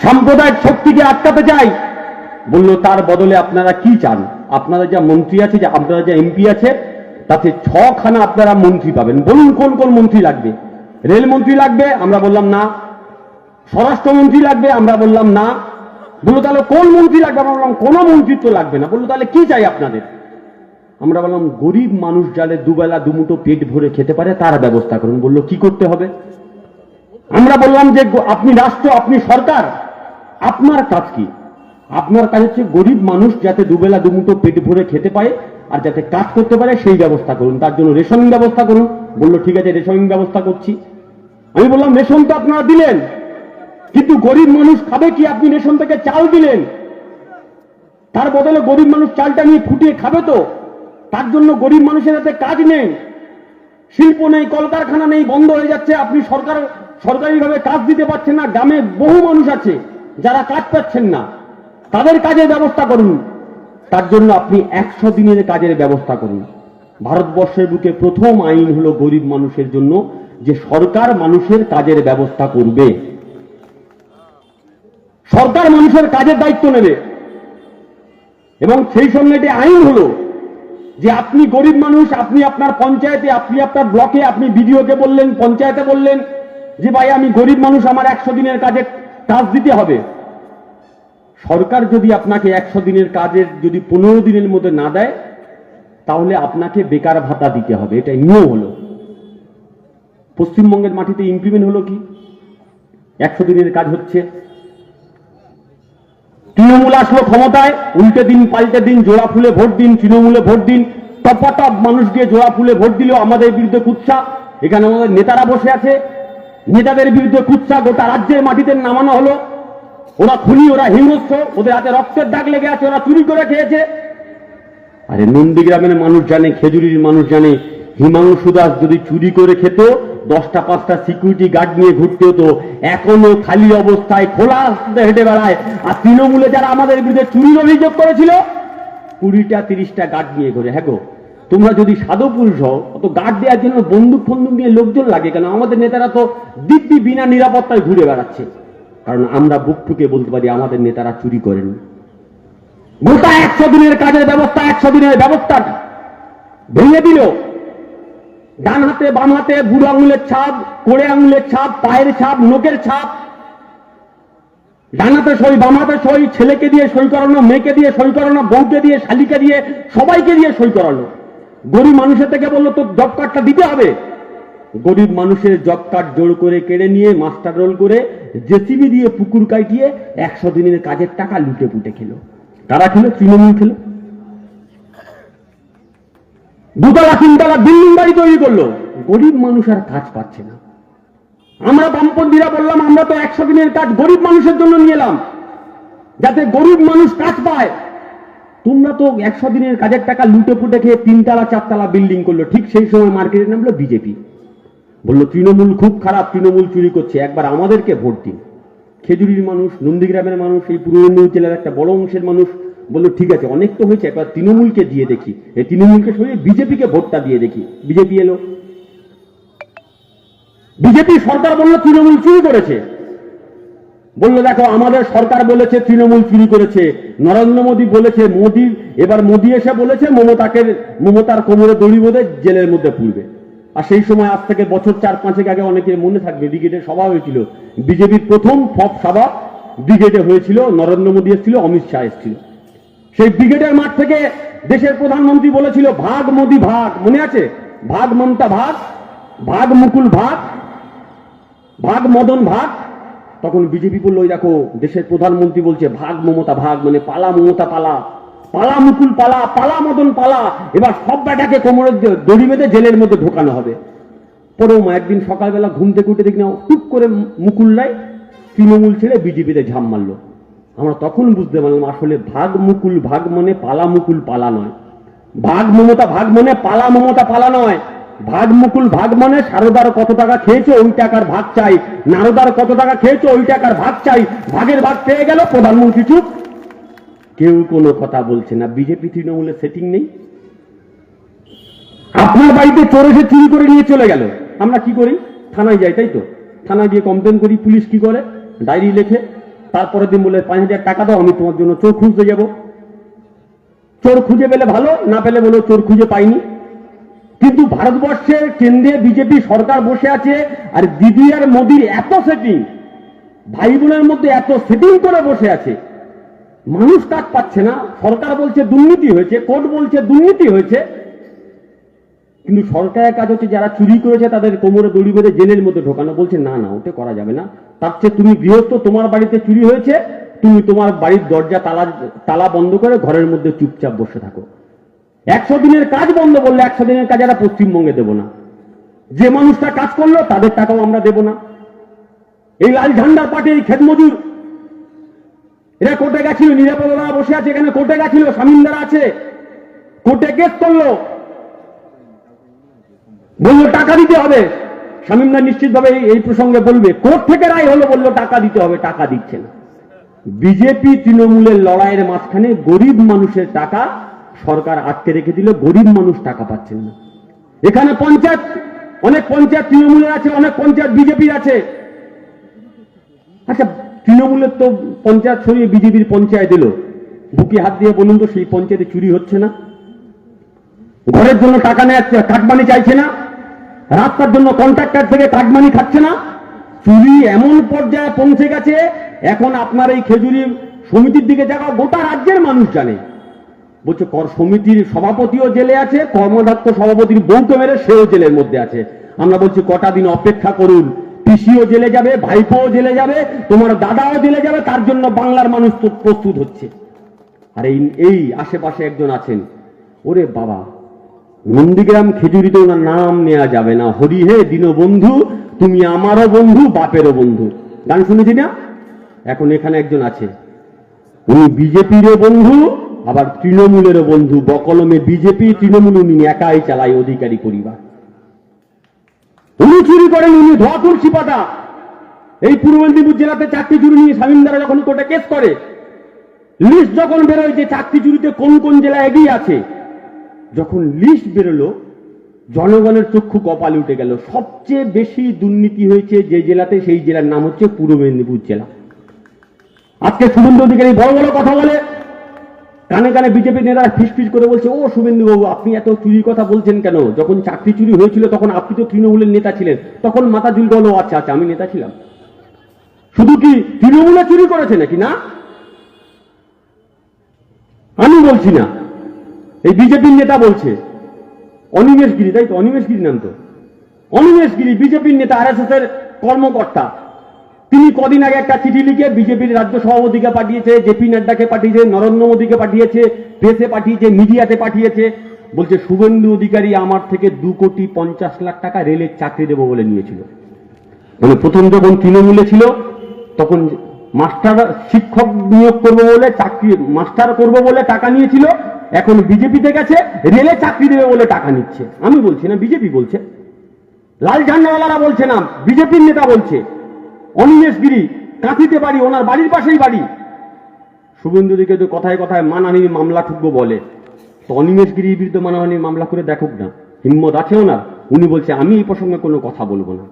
সাম্প্রদায়িক শক্তিকে আটকাতে চাই। বলল তার বদলে আপনারা কি চান? আপনারা যা মন্ত্রী আছে, যে আপনারা যা এমপি আছে, তাতে 6খানা আপনারা মন্ত্রী পাবেন। বলুন কোন কোন মন্ত্রী লাগবে? রেলমন্ত্রী লাগবে? আমরা বললাম না। স্বরাষ্ট্রমন্ত্রী লাগবে? আমরা বললাম না। বললো তাহলে কোন মন্ত্রী লাগবে? আমরা বললাম কোনো মন্ত্রিত্ব লাগবে না। বললো তাহলে কি চাই আপনাদের? আমরা বললাম গরিব মানুষ যাতে দুবেলা দুমুঠো পেট ভরে খেতে পারে তার ব্যবস্থা করুন। বললো কি করতে হবে? আমরা বললাম যে আপনি রাষ্ট্র, আপনি সরকার, আপনার কাজ কি? আপনার কাজ হচ্ছে গরিব মানুষ যাতে দুবেলা দুমুঠো পেট ভরে খেতে পায় আর যাতে কাজ করতে পারে সেই ব্যবস্থা করুন, তার জন্য রেশনিং ব্যবস্থা করুন। বললো ঠিক আছে, রেশনিং ব্যবস্থা করছি। আমি বললাম রেশন তো আপনারা দিলেন, কিন্তু গরিব মানুষ খাবে কি? আপনি রেশন থেকে চাল দিলেন, তার বদলে গরিব মানুষ চালটা নিয়ে ফুটিয়ে খাবে তো? তার জন্য গরিব মানুষের হাতে কাজ নেই, শিল্প নেই, কলকারখানা নেই, বন্ধ হয়ে যাচ্ছে। আপনি সরকারিভাবে কাজ দিতে পারছেন না। গ্রামে বহু মানুষ আছে যারা কাজ পাচ্ছেন না, তাদের কাজের ব্যবস্থা করুন। তার জন্য আপনি 100 দিনের কাজের ব্যবস্থা করুন। ভারতবর্ষের বুকে প্রথম আইন হলো গরিব মানুষের জন্য, যে সরকার মানুষের কাজের ব্যবস্থা করবে, সরকার মানুষের কাজের দায়িত্ব নেবে। এবং সেই সঙ্গে এটি আইন হলো যে আপনি গরিব মানুষ, আপনি আপনার পঞ্চায়েতে, আপনি আপনার ব্লকে, আপনি বিডিওকে বললেন, পঞ্চায়েতে বললেন যে ভাই আমি গরিব মানুষ, আমার 100 দিনের কাজে কাজ দিতে হবে। সরকার যদি আপনাকে 100 দিনের কাজের যদি 15 দিনের মধ্যে না দেয়, তাহলে আপনাকে বেকার ভাতা দিতে হবে। এটাই নিয়ম হলো। পশ্চিমবঙ্গের মাটিতে ইমপ্লিমেন্ট হলো কি? 100 দিনের কাজ হচ্ছে। তৃণমূল আসলো ক্ষমতায়, উল্টে দিন পাল্টে দিন, জোড়া ফুলে ভোট দিন, তৃণমূলে ভোট দিন, টপাটপ মানুষ দিয়ে জোড়া ফুলে ভোট দিল। আমাদের বিরুদ্ধে কুৎসা, এখানে আমাদের নেতারা বসে আছে, নেতাদের বিরুদ্ধে কুৎসা গোটা রাজ্যের মাটিতে নামানো হলো। ওরা খুনি, ওরা হিংস্র, ওদের হাতে রক্তের দাগ লেগে আছে, ওরা চুরি করে খেয়েছে। আরে নন্দীগ্রামের মানুষ জানে, খেজুরির মানুষ জানে, হিমাংশু দাস যদি চুরি করে খেত 10টা 5টা সিকিউরিটি গার্ড নিয়ে ঘুরতে হতো। এখনো খালি অবস্থায় খোলা রাস্তায় হেঁটে বেড়ায়। আর তৃণমূলে যারা আমাদের বিরুদ্ধে চুরির অভিযোগ করেছিল 20টা 30টা গার্ড নিয়ে ঘুরে। হ্যাঁ গো, তোমরা যদি সাধু পুরুষ হও, অত গার্ড দেওয়ার জন্য বন্দুক ফন্দুক নিয়ে লোকজন লাগে কেন? আমাদের নেতারা তো দিব্যি বিনা নিরাপত্তায় ঘুরে বেড়াচ্ছে। কারণ আমরা বুক ঠুকে বলতে পারি আমাদের নেতারা চুরি করেন। গোটা 100 দিনের কাজের ব্যবস্থা, 100 দিনের ব্যবস্থাটা ভেঙে দিল। ডান হাতে বাম হাতে বুড়ো আঙুলের ছাপ, কোড়ে আঙুলের ছাপ, পায়ের ছাপ, নোকের ছাপ, ডান হাতে সই বাম হাতে সই, ছেলেকে দিয়ে সই করানো, মেয়েকে দিয়ে সই করানো, বউকে দিয়ে, শালিকে দিয়ে, সবাইকে দিয়ে সই করানো। গরিব মানুষের থেকে বললো তো জব কার্ডটা দিতে হবে। গরিব মানুষের জব কার্ড জোর করে কেড়ে নিয়ে মাস্টার রোল করে জেসিবি দিয়ে পুকুর কাটিয়ে 100 দিনের কাজের টাকা লুটে পুটে খেলো। তারা খেলো, তৃণমূল খেলো। 2তলা 3তলা বিল্ডিং বাড়ি তৈরি করলো। গরিব মানুষ আর কাজ পাচ্ছে না। আমরা বামপন্থীরা বললাম আমরা তো 100 দিনের কাজ গরিব মানুষের জন্য নিয়ে এলাম, যাতে গরিব মানুষ কাজ পায়। তোমরা তো 100 দিনের কাজের টাকা লুটে পুটে খেয়ে 3তলা 4তলা বিল্ডিং করলো। ঠিক সেই সময় মার্কেটে নামলো বিজেপি, বললো তৃণমূল খুব খারাপ, তৃণমূল চুরি করছে, একবার আমাদেরকে ভোট দিন। খেজুরির মানুষ, নন্দীগ্রামের মানুষ, এই পূর্ব মেদিনীপুর জেলার একটা বড় অংশের মানুষ বললো ঠিক আছে, অনেক তো হয়েছে, একবার তৃণমূলকে দিয়ে দেখি, এই তৃণমূলকে সরিয়ে বিজেপিকে ভোটটা দিয়ে দেখি। বিজেপি এলো। বিজেপি সরকার বললো তৃণমূল চুরি করেছে। বললো দেখো আমাদের সরকার বলেছে তৃণমূল চুরি করেছে, নরেন্দ্র মোদী বলেছে, এবার মোদী এসে বলেছে মমতার কোমরে দড়ি বেঁধে জেলের মধ্যে পুরবে। আর সেই সময় আজ থেকে বছর 4-5 আগে অনেকের মনে থাকবে ব্রিগেডের সভা হয়েছিল। বিজেপির প্রথম ফপ সভা ব্রিগেডে হয়েছিল, নরেন্দ্র মোদী এসেছিল, অমিত শাহ এসেছিল। সেই ব্রিগেডের মাঠ থেকে দেশের প্রধানমন্ত্রী বলেছিল ভাগ মোদী ভাগ, মনে আছে? ভাগ মমতা ভাগ, ভাগ মুকুল ভাগ, ভাগ মদন ভাগ। তখন বিজেপি বলল ওই দেখো দেশের প্রধানমন্ত্রী বলছে ভাগ মমতা ভাগ, মানে পালা মমতা পালা, পালা মুকুল পালা, পালা মদন পালা। এবার সব ব্যাটাকে কোমরে দড়ি বেঁধে জেলের মধ্যে ঢোকানো হবে। পরেও একদিন সকালবেলা ঘুম থেকে উঠে দেখি না টুক করে মুকুল রায় তৃণমূল ছেড়ে বিজেপিতে ঝাঁপ মারলো। আমরা তখন বুঝতে পারলাম আসলে ভাগ মুকুল ভাগ মানে পালা মুকুল পালা নয়, ভাগ মমতা ভাগ মানে পালা মমতা পালা নয়। ভাগ মুকুল ভাগ মানে সারদার কত টাকা খেয়েছো ওই টাকার ভাগ চাই, নারদার কত টাকা খেয়েছো ওই টাকার ভাগ চাই। ভাগের ভাগ পেয়ে গেল, প্রধানমন্ত্রী চুপ, কেউ কোনো কথা বলছে না। বিজেপি তৃণমূলের সেটিং নেই। আপনার বাড়িতে চোর এসে চুরি করে নিয়ে চলে গেল, আমরা কি করি? থানায় যাই, তাই তো? থানায় গিয়ে কমপ্লেন করি। পুলিশ কি করে? ডায়েরি লেখে, তারপরের দিন বলে 5,000 টাকা দাও, আমি তোমার জন্য চোর খুঁজতে যাব। চোর খুঁজে পেলে ভালো, না পেলে বলো চোর খুঁজে পাইনি। কিন্তু ভারতবর্ষের কেন্দ্রে বিজেপি সরকার বসে আছে, আর দিদি আর মোদির এত সেটিং, ভাই বোনের মধ্যে এত সেটিং করে বসে আছে, মানুষ কাজ পাচ্ছে না। সরকার বলছে দুর্নীতি হয়েছে, কোর্ট বলছে দুর্নীতি হয়েছে, কিন্তু সরকারের কাজ হচ্ছে যারা চুরি করেছে তাদের কোমরে দড়ি বেঁধে জেলের মধ্যে ঢোকানো। বলছে না না, ওটা করা যাবে না। তার চেয়ে তুমি গৃহস্থ, তোমার বাড়িতে চুরি হয়েছে, তুমি তোমার বাড়ির দরজা তালা বন্ধ করে ঘরের মধ্যে চুপচাপ বসে থাকো। 100 দিনের কাজ বন্ধ করলে 100 দিনের কাজ আমরা পশ্চিমবঙ্গে দেব না। যে মানুষটা কাজ করলো তাদের টাকাও আমরা দেব না। এই লাল ঝান্ডার পার্টি, এই ক্ষেত মজুর, এরা কোর্টে গেছিল, নিরাপদা বসে আছে এখানে, কোর্টে গেছিল, শামিনদারা আছে, কোর্টে কেস করলো, বললো টাকা দিতে হবে। শামিমদা নিশ্চিতভাবে এই প্রসঙ্গে বলবে, কোর্ট থেকে রায় হলো, বললো টাকা দিতে হবে, টাকা দিচ্ছে না। বিজেপি তৃণমূলের লড়াইয়ের মাঝখানে গরিব মানুষের টাকা সরকার আটকে রেখে দিল, গরিব মানুষ টাকা পাচ্ছেন না। এখানে পঞ্চায়েত, অনেক পঞ্চায়েত তৃণমূলের আছে, অনেক পঞ্চায়েত বিজেপির আছে। আচ্ছা, তৃণমূলের তো পঞ্চায়েত সরিয়ে বিজেপির পঞ্চায়েত এলো, বুকে হাত দিয়ে বলুন তো সেই পঞ্চায়েতে চুরি হচ্ছে না? ঘরের জন্য টাকা নেয়, কাটমানি চাইছে না? রাস্তার জন্য কন্ট্রাক্টর থেকে কাটমানি খাচ্ছে না? চুরি এমন পর্যায়ে পৌঁছে গেছে, এখন আপনার এই খেজুরি সমিতির দিকে যাওয়া গোটা রাজ্যের মানুষ জানে। বলছে কর সমিতির সভাপতিও জেলে আছে, কর্মদক্ষ সভাপতির বউকে মেরে সেও জেলের মধ্যে আছে। আমরা বলছি কটা দিন অপেক্ষা করুন, পিসিও জেলে যাবে, ভাইপোও জেলে যাবে, তোমার দাদাও জেলে যাবে, তার জন্য বাংলার মানুষ প্রস্তুত হচ্ছে। আর এই আশেপাশে একজন আছেন, ওরে বাবা, নন্দীগ্রাম খেজুরিতে ওনার নাম নেওয়া যাবে না। হরি হে দীনবন্ধু, তুমি আমারও বন্ধু, বাপেরও বন্ধু, গান শুনেছি না? এখন এখানে একজন আছে, উনি বিজেপিরও বন্ধু আবার তৃণমূলেরও বন্ধু। বকলমে বিজেপি তৃণমূল উনি একাই চালায়, অধিকারী পরিবার। উনি চুরি করেন, উনি ধোয়া তুলসী পাতা। এই পূর্ব মেদিনীপুর জেলাতে চাকরি চুরি নিয়ে শামিনদারা যখন কোর্টে কেস করে, লিস্ট যখন বেরোয় যে চাকরি চুরিতে কোন কোন জেলা এগিয়ে আছে, যখন লিস্ট বেরোলো জনগণের চক্ষু কপালে উঠে গেল। সবচেয়ে বেশি দুর্নীতি হয়েছে যে জেলাতে, সেই জেলার নাম হচ্ছে পূর্ব মেদিনীপুর জেলা। আজকে শুভেন্দু অধিকারী বড় বড় কথা বলে, কানে কানে বিজেপি নেতারা ফিস করে বলছে, ও শুভেন্দু বাবু আপনি এত চুরির কথা বলছেন কেন? যখন চাকরি চুরি হয়েছিল তখন আপনি তো তৃণমূলের নেতা ছিলেন। তখন মাথা ঝুল গেল, আচ্ছা আচ্ছা আমি নেতা ছিলাম। শুধু কি তৃণমূলে চুরি করেছে নাকি? না, আমি বলছি না, এই বিজেপির নেতা বলছে। অনিমেষ গিরি, তাই তো? অনিমেষ গিরি নাম তো, অনিমেষ গিরি বিজেপির নেতা, আরএসএস এর কর্মকর্তা। তিনি কদিন আগে একটা চিঠি লিখে বিজেপির রাজ্য সভাপতিকে পাঠিয়েছে, জেপি নাড্ডাকে পাঠিয়েছে, নরেন্দ্র মোদীকে পাঠিয়েছে, প্রেসে পাঠিয়েছে, মিডিয়াতে পাঠিয়েছে। বলছে শুভেন্দু অধিকারী আমার থেকে 2,50,00,000 টাকা রেলের চাকরি দেবো বলে নিয়েছিল। মানে প্রথম যখন তৃণমূলে ছিল তখন মাস্টার শিক্ষক নিয়োগ করবো বলে, চাকরি মাস্টার করবো বলে টাকা নিয়েছিল। এখন বিজেপিতে গেছে, রেলে চাকরি দেবে বলে টাকা নিচ্ছে। আমি বলছি না, বিজেপি বলছে, লাল ঝান্ডাওয়ালারা বলছে না, বিজেপির নেতা বলছে। অনিমেষ গিরি কাঁথিতে বাড়ি, ওনার বাড়ির পাশেই বাড়ি। শুভেন্দু অধিকারী কথায় কথায় মানহানির মামলা ঠুকবো বলে, তো অনিমেষ গিরির বিরুদ্ধে মানহানির মামলা করে দেখুক না, হিম্মত আছে ওনার। উনি বলছে আমি এই প্রসঙ্গে কোনো কথা বলবো না।